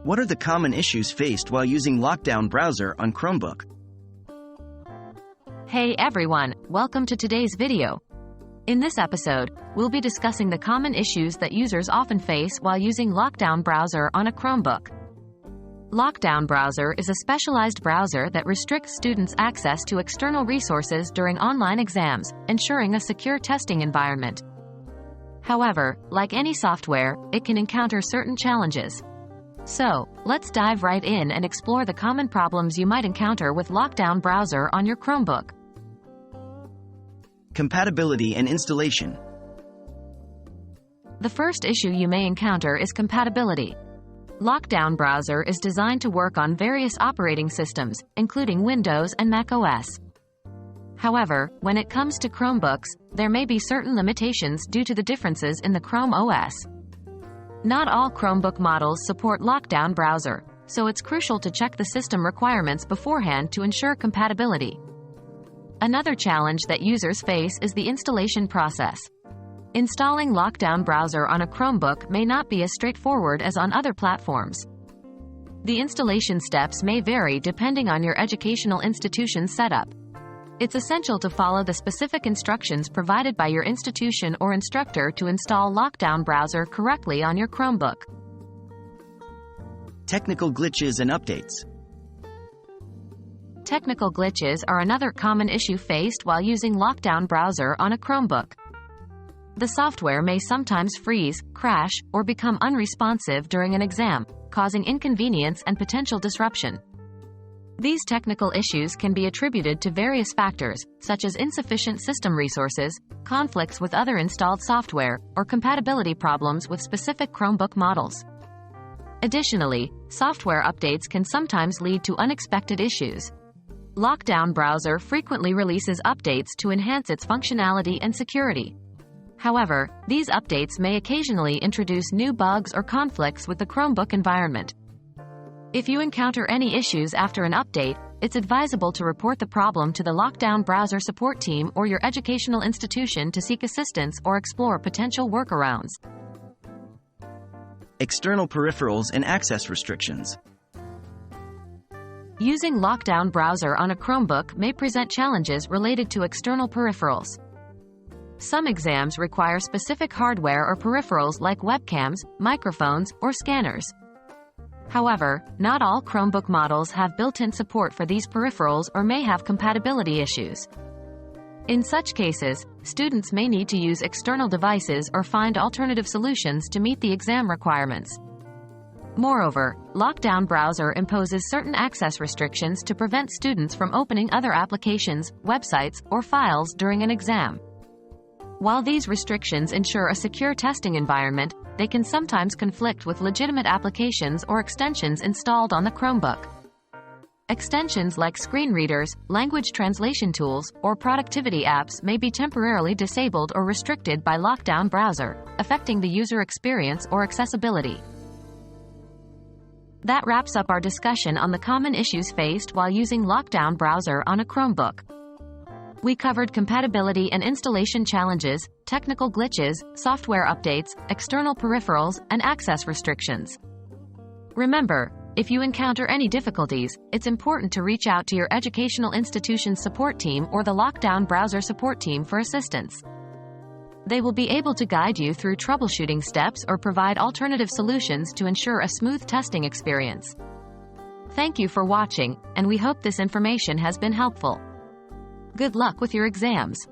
What are the common issues faced while using LockDown browser on Chromebook? Hey everyone, welcome to today's video. In this episode, we'll be discussing the common issues that users often face while using LockDown browser on a Chromebook. LockDown browser is a specialized browser that restricts students' access to external resources during online exams, ensuring a secure testing environment. However, like any software, it can encounter certain challenges. So, let's dive right in and explore the common problems you might encounter with LockDown browser on your Chromebook. Compatibility and installation. The first issue you may encounter is compatibility. LockDown browser is designed to work on various operating systems, including Windows and Mac OS. However, when it comes to Chromebooks, there may be certain limitations due to the differences in the Chrome OS. Not all Chromebook models support LockDown browser, so it's crucial to check the system requirements beforehand to ensure compatibility. Another challenge that users face is the installation process. Installing LockDown browser on a Chromebook may not be as straightforward as on other platforms. The installation steps may vary depending on your educational institution's setup. It's essential to follow the specific instructions provided by your institution or instructor to install LockDown browser correctly on your Chromebook. Technical glitches and updates. Technical glitches are another common issue faced while using LockDown browser on a Chromebook. The software may sometimes freeze, crash, or become unresponsive during an exam, causing inconvenience and potential disruption. These technical issues can be attributed to various factors, such as insufficient system resources, conflicts with other installed software, or compatibility problems with specific Chromebook models. Additionally, software updates can sometimes lead to unexpected issues. LockDown browser frequently releases updates to enhance its functionality and security. However, these updates may occasionally introduce new bugs or conflicts with the Chromebook environment. If you encounter any issues after an update, it's advisable to report the problem to the LockDown browser support team or your educational institution to seek assistance or explore potential workarounds. External peripherals and access restrictions. Using LockDown browser on a Chromebook may present challenges related to external peripherals. Some exams require specific hardware or peripherals like webcams, microphones, or scanners. However, not all Chromebook models have built-in support for these peripherals or may have compatibility issues. In such cases, students may need to use external devices or find alternative solutions to meet the exam requirements. Moreover, LockDown browser imposes certain access restrictions to prevent students from opening other applications, websites, or files during an exam. While these restrictions ensure a secure testing environment, they can sometimes conflict with legitimate applications or extensions installed on the Chromebook. Extensions like screen readers, language translation tools, or productivity apps may be temporarily disabled or restricted by LockDown browser, affecting the user experience or accessibility. That wraps up our discussion on the common issues faced while using LockDown browser on a Chromebook. We covered compatibility and installation challenges, technical glitches, software updates, external peripherals, and access restrictions. Remember, if you encounter any difficulties, it's important to reach out to your educational institution's support team or the LockDown browser support team for assistance. They will be able to guide you through troubleshooting steps or provide alternative solutions to ensure a smooth testing experience. Thank you for watching, and we hope this information has been helpful. Good luck with your exams.